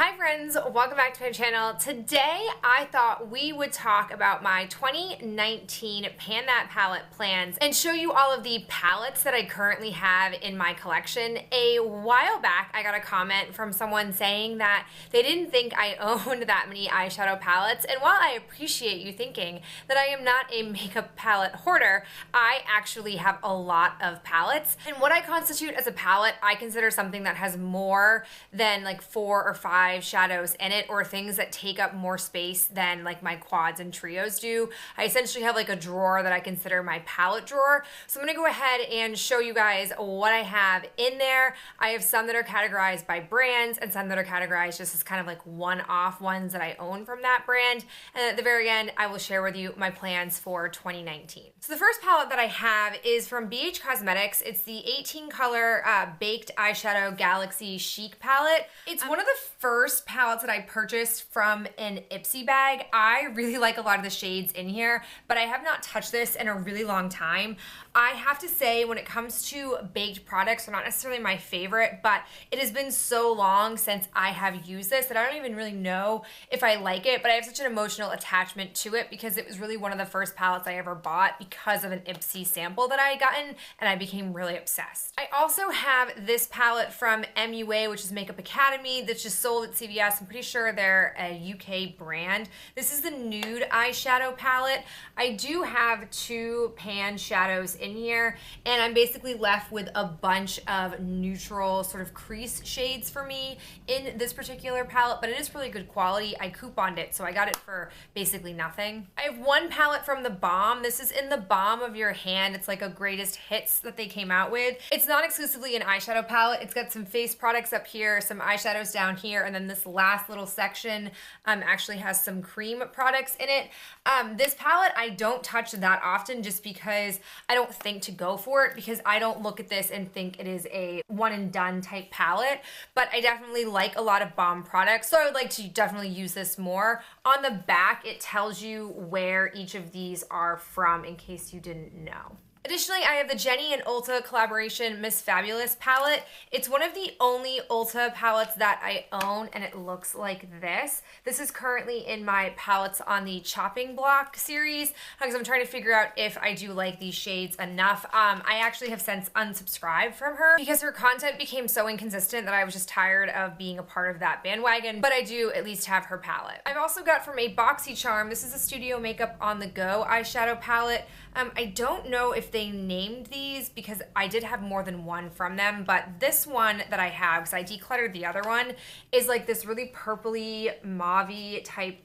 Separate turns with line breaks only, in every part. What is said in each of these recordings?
Hi friends, welcome back to my channel. Today I thought we would talk about my 2019 Pan That Palette plans and show you all of the palettes that I currently have in my collection. A while back I got a comment from someone saying that they didn't think I owned that many eyeshadow palettes, and while I appreciate you thinking that I am not a makeup palette hoarder, I actually have a lot of palettes. And what I constitute as a palette, I consider something that has more than like 4 or 5 shadows in it, or things that take up more space than like my quads and trios do. I essentially have like a drawer that I consider my palette drawer. So I'm gonna go ahead and show you guys what I have in there. I have some that are categorized by brands and some that are categorized just as kind of like one-off ones that I own from that brand. And at the very end, I will share with you my plans for 2019. So the first palette that I have is from BH Cosmetics. It's the 18 color Baked Eyeshadow Galaxy Chic palette. It's one of the first palettes that I purchased from an Ipsy bag. I really like a lot of the shades in here, but I have not touched this in a really long time. I have to say, when it comes to baked products, they're not necessarily my favorite, but it has been so long since I have used this that I don't even really know if I like it, but I have such an emotional attachment to it because it was really one of the first palettes I ever bought because of an Ipsy sample that I had gotten, and I became really obsessed. I also have this palette from MUA, which is Makeup Academy, that's just sold at CVS. I'm pretty sure they're a UK brand. This is the nude eyeshadow palette. I do have 2 pan shadows in here, and I'm basically left with a bunch of neutral sort of crease shades for me in this particular palette, but it is really good quality. I couponed it, so I got it for basically nothing. I have one palette from The Balm. This is in the palm of your hand. It's like a greatest hits that they came out with. It's not exclusively an eyeshadow palette. It's got some face products up here, some eyeshadows down here, and then this last little section actually has some cream products in it. This palette I don't touch that often just because I don't think to go for it, because I don't look at this and think it is a one and done type palette, but I definitely like a lot of Balm products, so I would like to definitely use this more. On the back it tells you where each of these are from in case you didn't know. Additionally, I have the Jenny and Ulta collaboration Miss Fabulous palette. It's one of the only Ulta palettes that I own, and it looks like this. This is currently in my palettes on the chopping block series because I'm trying to figure out if I do like these shades enough. I actually have since unsubscribed from her because her content became so inconsistent that I was just tired of being a part of that bandwagon, but I do at least have her palette. I've also got from a BoxyCharm, this is a Studio Makeup On The Go eyeshadow palette. I don't know if they named these because I did have more than one from them, but this one that I have, because I decluttered the other one, is like this really purpley mauvey type,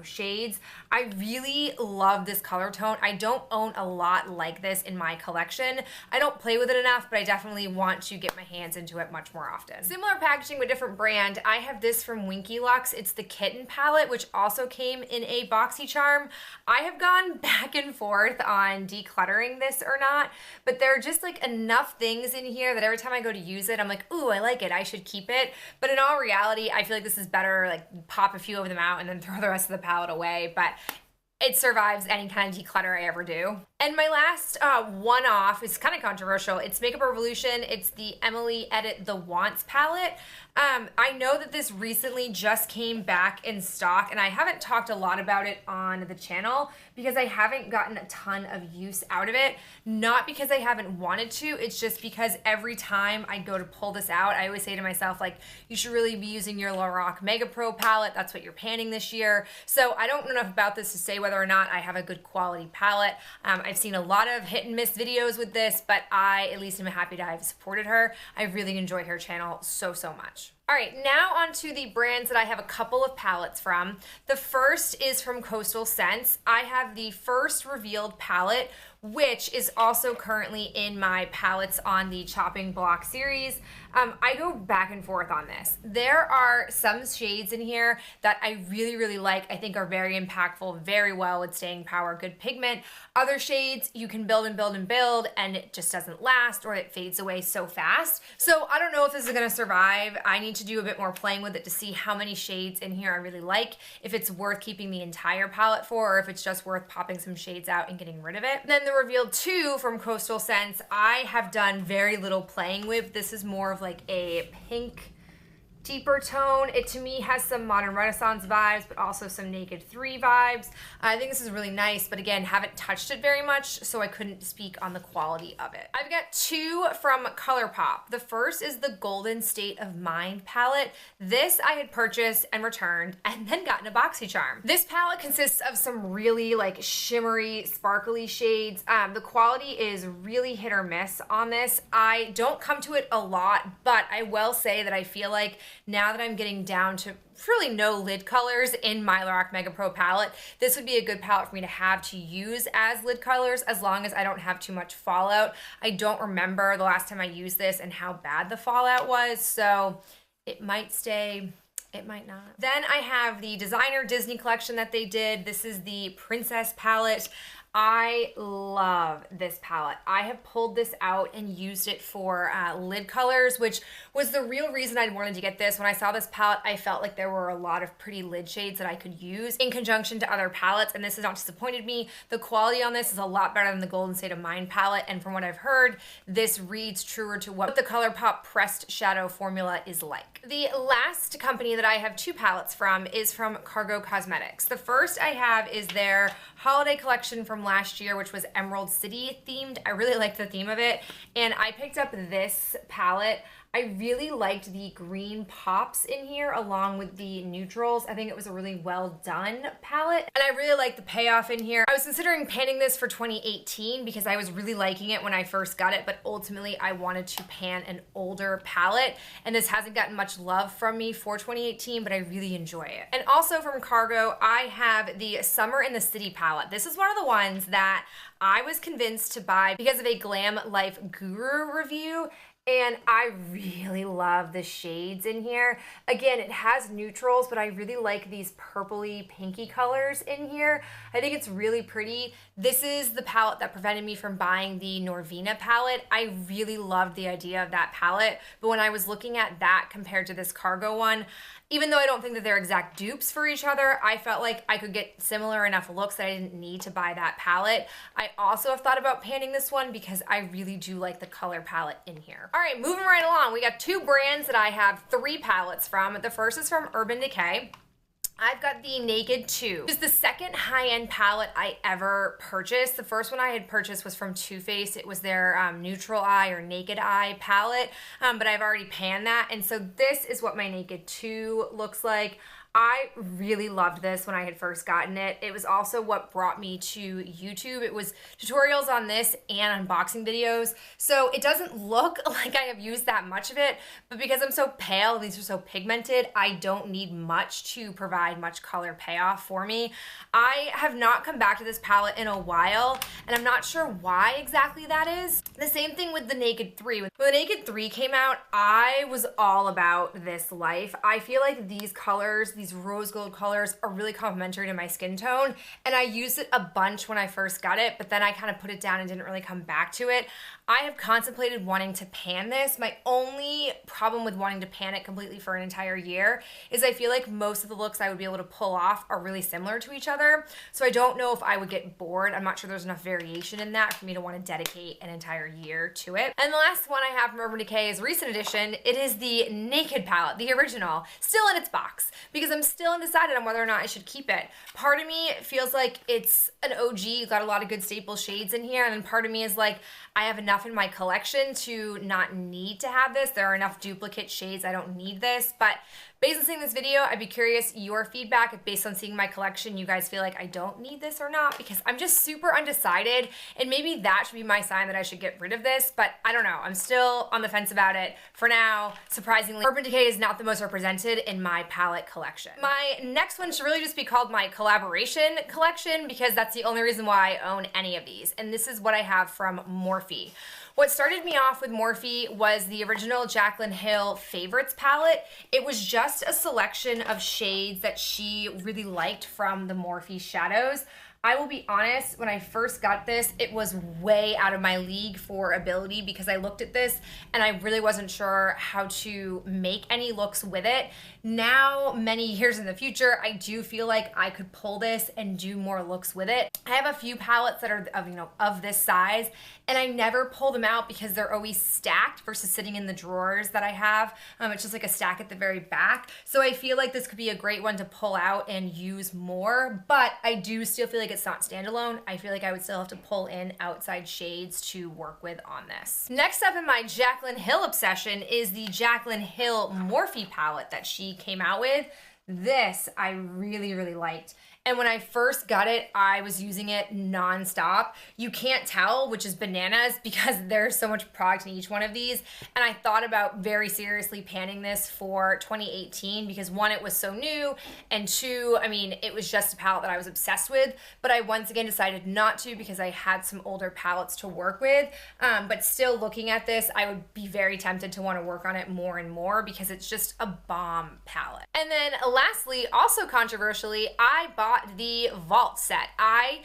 shades. I really love this color tone. I don't own a lot like this in my collection. I don't play with it enough, but I definitely want to get my hands into it much more often. Similar packaging with different brand, I have this from Winky Lux. It's the Kitten palette, which also came in a BoxyCharm. I have gone back and forth on decluttering this or not, but there are just like enough things in here that every time I go to use it, I'm like, ooh, I like it, I should keep it. But in all reality, I feel like this is better, like pop a few of them out and then throw the rest of the palette away. But it survives any kind of declutter I ever do. And my last one-off is kind of controversial. It's Makeup Revolution. It's the Emily Edit The Wants palette. I know that this recently just came back in stock, and I haven't talked a lot about it on the channel because I haven't gotten a ton of use out of it. Not because I haven't wanted to, it's just because every time I go to pull this out, I always say to myself, like, you should really be using your Lorac Mega Pro palette. That's what you're panning this year. So I don't know enough about this to say whether or not I have a good quality palette. I've seen a lot of hit and miss videos with this, but I at least am happy to have supported her. I really enjoy her channel so much. All right, now on to the brands that I have a couple of palettes from. The first is from Coastal Scents. I have the first revealed palette, which is also currently in my palettes on the chopping block series. I go back and forth on this. There are some shades in here that I really like. I think are very impactful, very well with staying power, good pigment. Other shades you can build and build and build and it just doesn't last, or it fades away so fast. So I don't know if this is gonna survive. I need to do a bit more playing with it to see how many shades in here I really like, if it's worth keeping the entire palette for, or if it's just worth popping some shades out and getting rid of it. Then the Revealed 2 from Coastal Scents, I have done very little playing with. This is more of like a pink deeper tone. It to me has some Modern Renaissance vibes, but also some Naked 3 vibes. I think this is really nice, but again, haven't touched it very much, so I couldn't speak on the quality of it. I've got two from ColourPop. The first is the Golden State of Mind palette. This I had purchased and returned and then gotten a BoxyCharm. This palette consists of some really like shimmery, sparkly shades. The quality is really hit or miss on this. I don't come to it a lot, but I will say that I feel like now that I'm getting down to really no lid colors in my Lorac Mega Pro palette, this would be a good palette for me to have to use as lid colors as long as I don't have too much fallout. I don't remember the last time I used this and how bad the fallout was, so it might stay, it might not. Then I have the designer Disney collection that they did. This is the Princess palette. I love this palette. I have pulled this out and used it for lid colors, which was the real reason I wanted to get this. When I saw this palette, I felt like there were a lot of pretty lid shades that I could use in conjunction to other palettes, and this has not disappointed me. The quality on this is a lot better than the Golden State of Mind palette, and from what I've heard, this reads truer to what the ColourPop pressed shadow formula is like. The last company that I have two palettes from is from Cargo Cosmetics. The first I have is their holiday collection from last year, which was Emerald City themed. I really liked the theme of it, and I picked up this palette. I really liked the green pops in here along with the neutrals. I think it was a really well done palette, and I really like the payoff in here. I was considering panning this for 2018 because I was really liking it when I first got it, but ultimately I wanted to pan an older palette, and this hasn't gotten much love from me for 2018, but I really enjoy it. And also from Cargo, I have the Summer in the City palette. This is one of the ones that I was convinced to buy because of a Glam Life Guru review, and I really love the shades in here. Again, it has neutrals, but I really like these purpley pinky colors in here. I think it's really pretty. This is the palette that prevented me from buying the Norvina palette. I really loved the idea of that palette, but when I was looking at that compared to this Cargo one, even though I don't think that they're exact dupes for each other, I felt like I could get similar enough looks that I didn't need to buy that palette. I also have thought about panning this one because I really do like the color palette in here. All right, moving right along. We got two brands that I have three palettes from. The first is from Urban Decay. I've got the Naked 2, which is the second high-end palette I ever purchased. The first one I had purchased was from Too Faced. It was their Neutral Eye or Naked Eye palette, but I've already panned that, and so this is what my Naked 2 looks like. I really loved this when I had first gotten it. It was also what brought me to YouTube. It was tutorials on this and unboxing videos. So it doesn't look like I have used that much of it, but because I'm so pale, these are so pigmented, I don't need much to provide much color payoff for me. I have not come back to this palette in a while, and I'm not sure why exactly that is. The same thing with the Naked 3. When the Naked 3 came out, I was all about this life. I feel like these colors, these rose gold colors, are really complementary to my skin tone, and I used it a bunch when I first got it, but then I kind of put it down and didn't really come back to it. I have contemplated wanting to pan this. My only problem with wanting to pan it completely for an entire year is I feel like most of the looks I would be able to pull off are really similar to each other, so I don't know if I would get bored. I'm not sure there's enough variation in that for me to want to dedicate an entire year to it. And the last one I have from Urban Decay is Recent Edition. It is the Naked palette, the original, still in its box, because I'm still undecided on whether or not I should keep it. Part of me feels like it's an OG, got a lot of good staple shades in here, and then part of me is like, I have enough in my collection to not need to have this. There are enough duplicate shades, I don't need this, but based on seeing this video, I'd be curious your feedback if based on seeing my collection, you guys feel like I don't need this or not, because I'm just super undecided, and maybe that should be my sign that I should get rid of this, but I don't know. I'm still on the fence about it. For now, surprisingly, Urban Decay is not the most represented in my palette collection. My next one should really just be called my collaboration collection, because that's the only reason why I own any of these, and this is what I have from Morphe. What started me off with Morphe was the original Jaclyn Hill Favorites palette. It was just a selection of shades that she really liked from the Morphe shadows. I will be honest, when I first got this, it was way out of my league for ability because I looked at this and I really wasn't sure how to make any looks with it. now, many years in the future, I do feel like I could pull this and do more looks with it. I have a few palettes that are of this size, and I never pull them out because they're always stacked versus sitting in the drawers that I have. It's just like a stack at the very back. So I feel like this could be a great one to pull out and use more, but I do still feel like it's not standalone. I feel like I would still have to pull in outside shades to work with on this. Next up in my Jaclyn Hill obsession is the Jaclyn Hill Morphe palette that she came out with. This I really, really liked. And when I first got it, I was using it nonstop. You can't tell, which is bananas, because there's so much product in each one of these. And I thought about very seriously panning this for 2018 because one, it was so new, and two, I mean, it was just a palette that I was obsessed with, but I once again decided not to because I had some older palettes to work with. But still looking at this, I would be very tempted to want to work on it more and more because it's just a bomb palette. And then lastly, also controversially, I bought the Vault set. I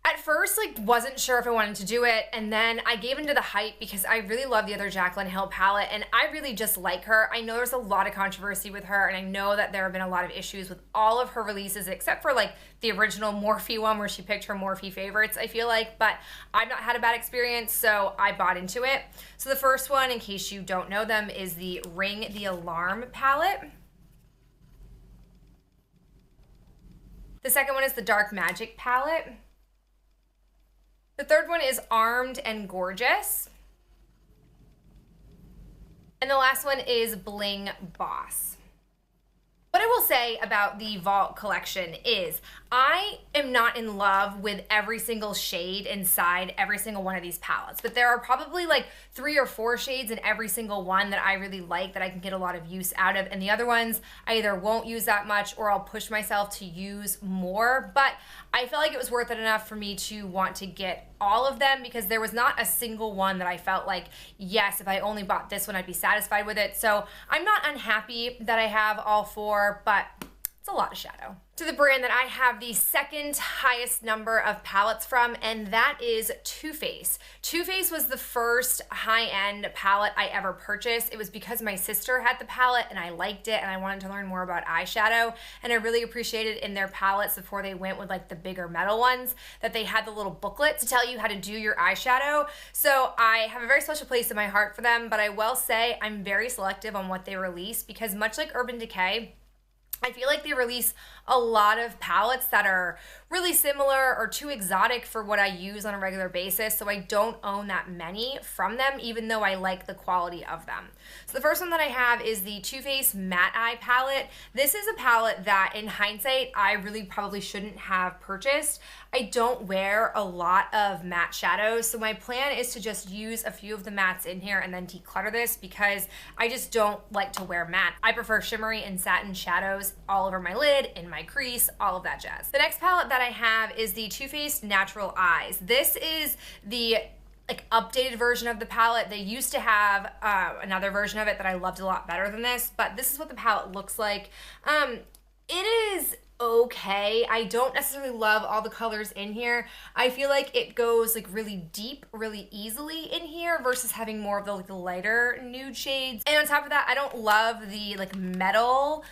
at first wasn't sure if I wanted to do it, and then I gave into the hype because I really love the other Jaclyn Hill palette and I really just like her. I know there's a lot of controversy with her, and I know that there have been a lot of issues with all of her releases except for the original Morphe one where she picked her Morphe favorites, I feel like, but I've not had a bad experience, so I bought into it. So the first one, in case you don't know them, is the Ring the Alarm palette. The second one is the Dark Magic palette. The third one is Armed and Gorgeous. And the last one is Bling Boss. What I will say about the Vault collection is I am not in love with every single shade inside every single one of these palettes, but there are probably 3 or 4 shades in every single one that I really like that I can get a lot of use out of, and the other ones I either won't use that much or I'll push myself to use more, but I felt like it was worth it enough for me to want to get all of them because there was not a single one that I felt like, yes, if I only bought this one, I'd be satisfied with it. So I'm not unhappy that I have all 4, but it's a lot of shadow. To the brand that I have the second highest number of palettes from, and that is Too Faced. Too Faced was the first high-end palette I ever purchased. It was because my sister had the palette and I liked it and I wanted to learn more about eyeshadow, and I really appreciated in their palettes before they went with the bigger metal ones that they had the little booklet to tell you how to do your eyeshadow. So I have a very special place in my heart for them, but I will say I'm very selective on what they release because much like Urban Decay, I feel like they release a lot of palettes that are really similar or too exotic for what I use on a regular basis, so I don't own that many from them, even though I like the quality of them. So the first one that I have is the Too Faced Matte Eye palette. This is a palette that, in hindsight, I really probably shouldn't have purchased. I don't wear a lot of matte shadows, so my plan is to just use a few of the mattes in here and then declutter this because I just don't like to wear matte. I prefer shimmery and satin shadows all over my lid, in my crease, all of that jazz. The next palette that I have is the Too Faced Natural Eyes. This is the updated version of the palette. They used to have another version of it that I loved a lot better than this, but this is what the palette looks like. It is okay. I don't necessarily love all the colors in here. I feel like it goes really deep really easily in here versus having more of the lighter nude shades. And on top of that, I don't love the metal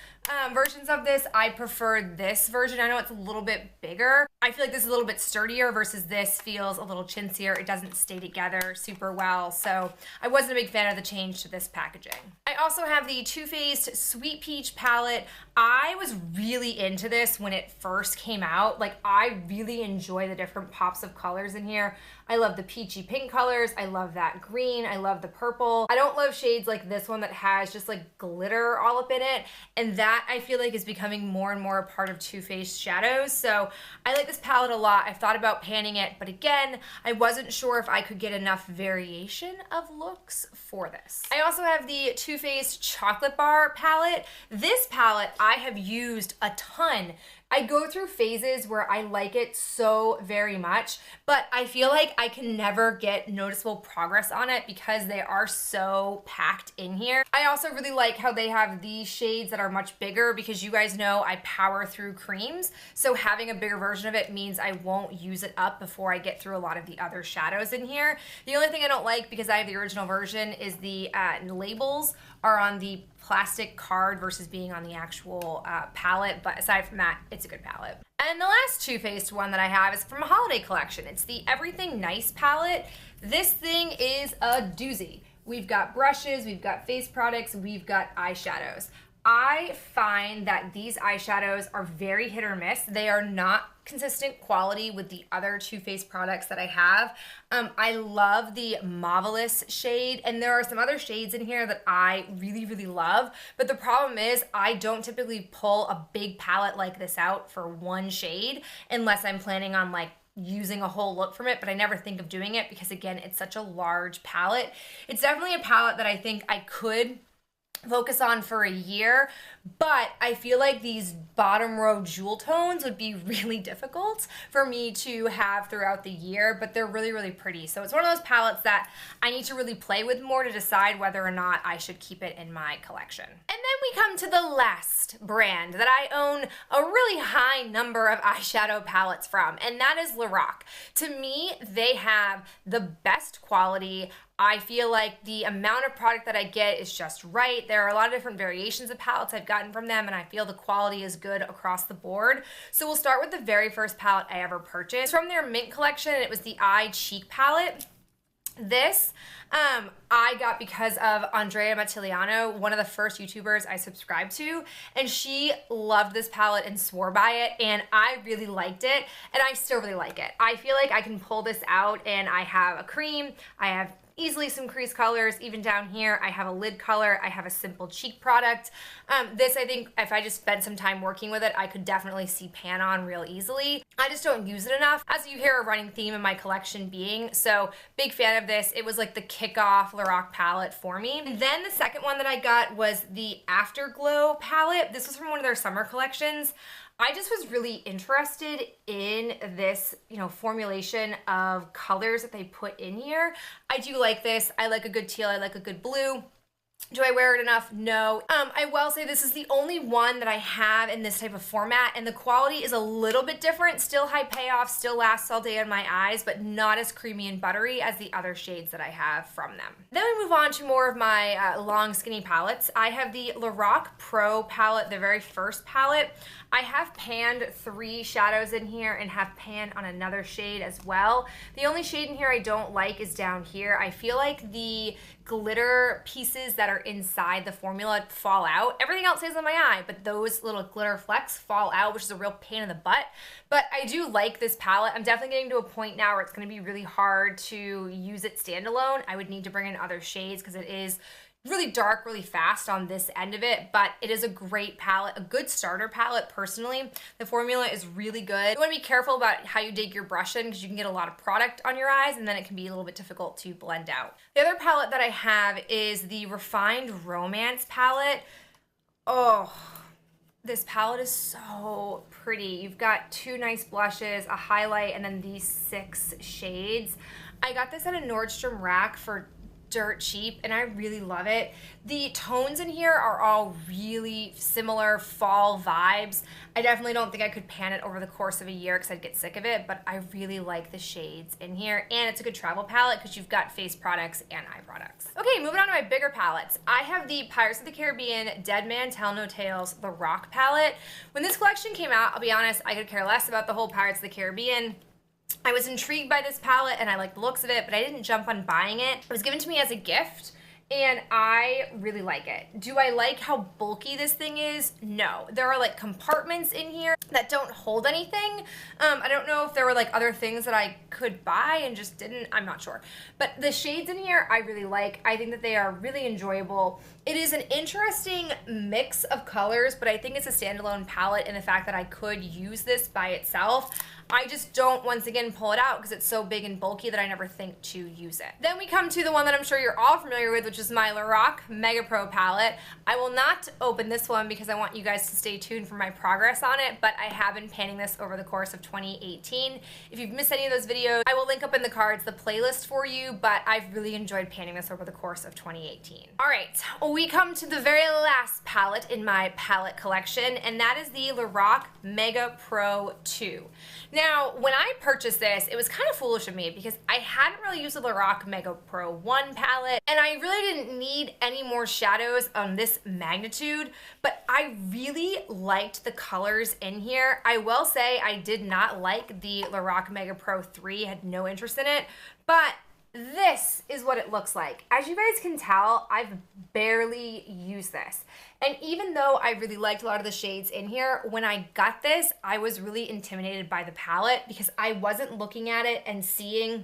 versions of this. I prefer this version. I know it's a little bit bigger. I feel like this is a little bit sturdier versus this feels a little chintzier. It doesn't stay together super well, so I wasn't a big fan of the change to this packaging. I also have the Too Faced Sweet Peach palette. I was really into this when it first came out. I really enjoy the different pops of colors in here. I love the peachy pink colors. I love that green. I love the purple. I don't love shades like this one that has just glitter all up in it, and that I feel like is becoming more and more a part of Too Faced shadows. So I like this palette a lot. I've thought about panning it, but again, I wasn't sure if I could get enough variation of looks for this. I also have the Too Faced Chocolate Bar palette. This palette I have used a ton. I go through phases where I like it so very much, but I feel like I can never get noticeable progress on it because they are so packed in here. I also really like how they have these shades that are much bigger because you guys know I power through creams, so having a bigger version of it means I won't use it up before I get through a lot of the other shadows in here. The only thing I don't like, because I have the original version, is the labels are on the plastic card versus being on the actual palette, but aside from that, it's a good palette. And the last Too Faced one that I have is from a holiday collection. It's the Everything Nice palette. This thing is a doozy. We've got brushes, we've got face products, we've got eyeshadows. I find that these eyeshadows are very hit or miss. They are not consistent quality with the other Too Faced products that I have. I love the Mauvelous shade, and there are some other shades in here that I really, really love, but the problem is I don't typically pull a big palette like this out for one shade unless I'm planning on like using a whole look from it, but I never think of doing it because again, it's such a large palette. It's definitely a palette that I think I could focus on for a year, but I feel like these bottom row jewel tones would be really difficult for me to have throughout the year, but they're really, really pretty. So it's one of those palettes that I need to really play with more to decide whether or not I should keep it in my collection. And then we come to the last brand that I own a really high number of eyeshadow palettes from, and that is Lorac. To me, they have the best quality. I feel like the amount of product that I get is just right. There are a lot of different variations of palettes I've gotten from them, and I feel the quality is good across the board. So we'll start with the very first palette I ever purchased. From their Mint collection, and it was the Eye Cheek palette. This I got because of Andrea Mattiliano, one of the first YouTubers I subscribed to, and she loved this palette and swore by it, and I really liked it, and I still really like it. I feel like I can pull this out, and I have a cream, I have easily some crease colors. Even down here, I have a lid color, I have a simple cheek product. This, I think, if I just spent some time working with it, I could definitely see pan on real easily. I just don't use it enough, as you hear a running theme in my collection being, so big fan of this. It was like the kickoff Lorac palette for me. And then the second one that I got was the Afterglow palette. This was from one of their summer collections. I just was really interested in this, formulation of colors that they put in here. I do like this. I like a good teal. I like a good blue. Do I wear it enough? No. I will say this is the only one that I have in this type of format, and the quality is a little bit different. Still high payoff, still lasts all day on my eyes, but not as creamy and buttery as the other shades that I have from them. Then we move on to more of my long skinny palettes. I have the Lorac Pro palette, the very first palette. I have panned 3 shadows in here and have panned on another shade as well. The only shade in here I don't like is down here. I feel like the glitter pieces that are inside the formula fall out. Everything else stays on my eye, but those little glitter flecks fall out, which is a real pain in the butt. But I do like this palette. I'm definitely getting to a point now where it's going to be really hard to use it standalone. I would need to bring in other shades because it is really dark really fast on this end of it, but it is a great palette, a good starter palette personally. The formula is really good. You want to be careful about how you dig your brush in because you can get a lot of product on your eyes and then it can be a little bit difficult to blend out. The other palette that I have is the Refined Romance palette. Oh, this palette is so pretty. You've got 2 nice blushes, a highlight, and then these 6 shades. I got this at a Nordstrom Rack for dirt cheap, and I really love it. The tones in here are all really similar fall vibes. I definitely don't think I could pan it over the course of a year because I'd get sick of it, but I really like the shades in here, and it's a good travel palette because you've got face products and eye products. Okay, moving on to my bigger palettes. I have the Pirates of the Caribbean Dead Man Tell No Tales The Rock palette. When this collection came out, I'll be honest, I could care less about the whole Pirates of the Caribbean. I was intrigued by this palette and I liked the looks of it, but I didn't jump on buying it. It was given to me as a gift and I really like it. Do I like how bulky this thing is? No. There are like compartments in here that don't hold anything. I don't know if there were like other things that I could buy and just didn't. I'm not sure. But the shades in here I really like. I think that they are really enjoyable. It is an interesting mix of colors, but I think it's a standalone palette in the fact that I could use this by itself. I just don't, once again, pull it out because it's so big and bulky that I never think to use it. Then we come to the one that I'm sure you're all familiar with, which is my Lorac Mega Pro palette. I will not open this one because I want you guys to stay tuned for my progress on it, but I have been panning this over the course of 2018. If you've missed any of those videos, I will link up in the cards the playlist for you, but I've really enjoyed panning this over the course of 2018. All right, we come to the very last palette in my palette collection, and that is the Lorac Mega Pro 2. Now, when I purchased this, it was kind of foolish of me because I hadn't really used the Lorac Mega Pro 1 palette, and I really didn't need any more shadows on this magnitude, but I really liked the colors in here. I will say I did not like the Lorac Mega Pro 3, had no interest in it, but this is what it looks like. As you guys can tell, I've barely used this. And even though I really liked a lot of the shades in here, when I got this, I was really intimidated by the palette because I wasn't looking at it and seeing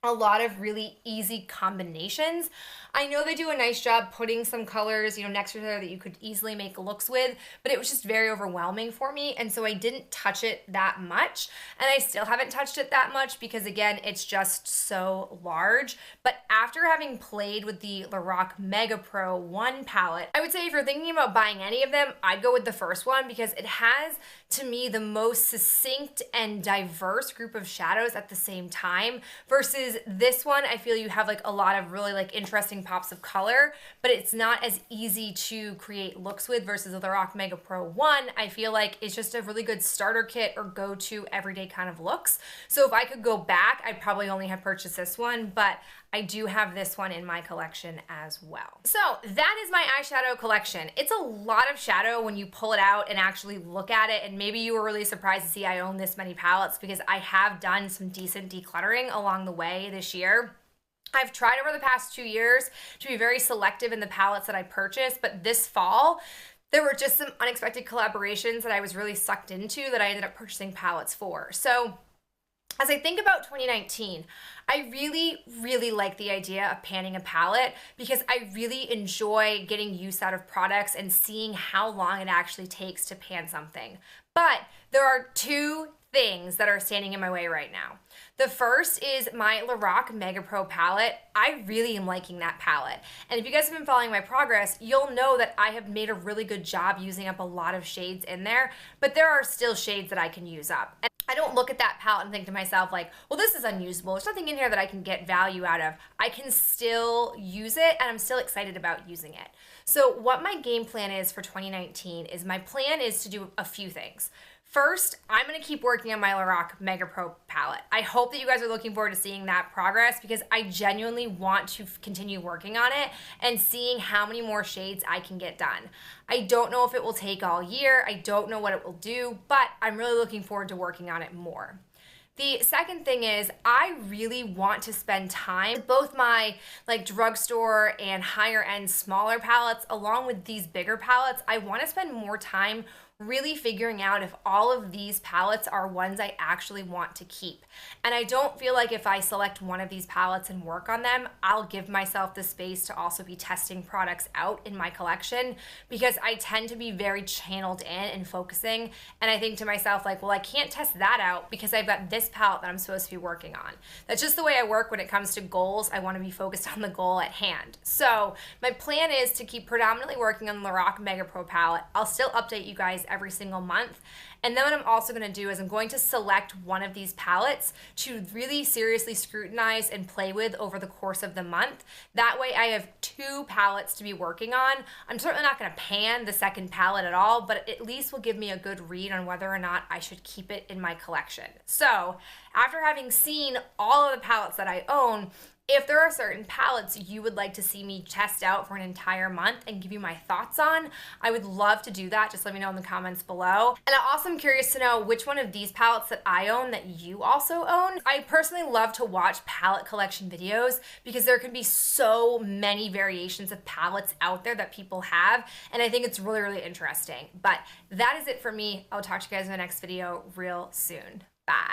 a lot of really easy combinations. I know they do a nice job putting some colors, next to each other that you could easily make looks with, but it was just very overwhelming for me, and so I didn't touch it that much, and I still haven't touched it that much because, again, it's just so large. But after having played with the Lorac Mega Pro 1 palette, I would say if you're thinking about buying any of them, I'd go with the first one because it has, to me, the most succinct and diverse group of shadows at the same time, versus this one, I feel you have like a lot of really like interesting pops of color, but it's not as easy to create looks with versus the Lorac Mega Pro 1. I feel like it's just a really good starter kit or go-to everyday kind of looks. So if I could go back, I'd probably only have purchased this one, but I do have this one in my collection as well. So that is my eyeshadow collection. It's a lot of shadow when you pull it out and actually look at it, and maybe you were really surprised to see I own this many palettes because I have done some decent decluttering along the way this year. I've tried over the past 2 years to be very selective in the palettes that I purchase, but this fall, there were just some unexpected collaborations that I was really sucked into that I ended up purchasing palettes for. So as I think about 2019, I really, really like the idea of panning a palette because I really enjoy getting use out of products and seeing how long it actually takes to pan something. But there are two things that are standing in my way right now. The first is my Lorac Mega Pro palette. I really am liking that palette. And if you guys have been following my progress, you'll know that I have made a really good job using up a lot of shades in there, but there are still shades that I can use up. And I don't look at that palette and think to myself like, well, this is unusable. There's nothing in here that I can get value out of. I can still use it, and I'm still excited about using it. So what my game plan is for 2019 is my plan is to do a few things. First, I'm going to keep working on my Lorac Mega Pro palette. I hope that you guys are looking forward to seeing that progress because I genuinely want to continue working on it and seeing how many more shades I can get done. I don't know if it will take all year. I don't know what it will do, but I'm really looking forward to working on it more. The second thing is I really want to spend time with both my like drugstore and higher end smaller palettes along with these bigger palettes. I want to spend more time really figuring out if all of these palettes are ones I actually want to keep. And I don't feel like if I select one of these palettes and work on them, I'll give myself the space to also be testing products out in my collection because I tend to be very channeled in and focusing. And I think to myself like, well, I can't test that out because I've got this palette that I'm supposed to be working on. That's just the way I work when it comes to goals. I want to be focused on the goal at hand. So my plan is to keep predominantly working on the Lorac Mega Pro palette. I'll still update you guys every single month. And then what I'm also going to do is I'm going to select one of these palettes to really seriously scrutinize and play with over the course of the month. That way I have two palettes to be working on. I'm certainly not going to pan the second palette at all, but at least will give me a good read on whether or not I should keep it in my collection. So after having seen all of the palettes that I own, if there are certain palettes you would like to see me test out for an entire month and give you my thoughts on, I would love to do that. Just let me know in the comments below. And I also am curious to know which one of these palettes that I own that you also own. I personally love to watch palette collection videos because there can be so many variations of palettes out there that people have, and I think it's really, really interesting. But that is it for me. I'll talk to you guys in the next video real soon. Bye.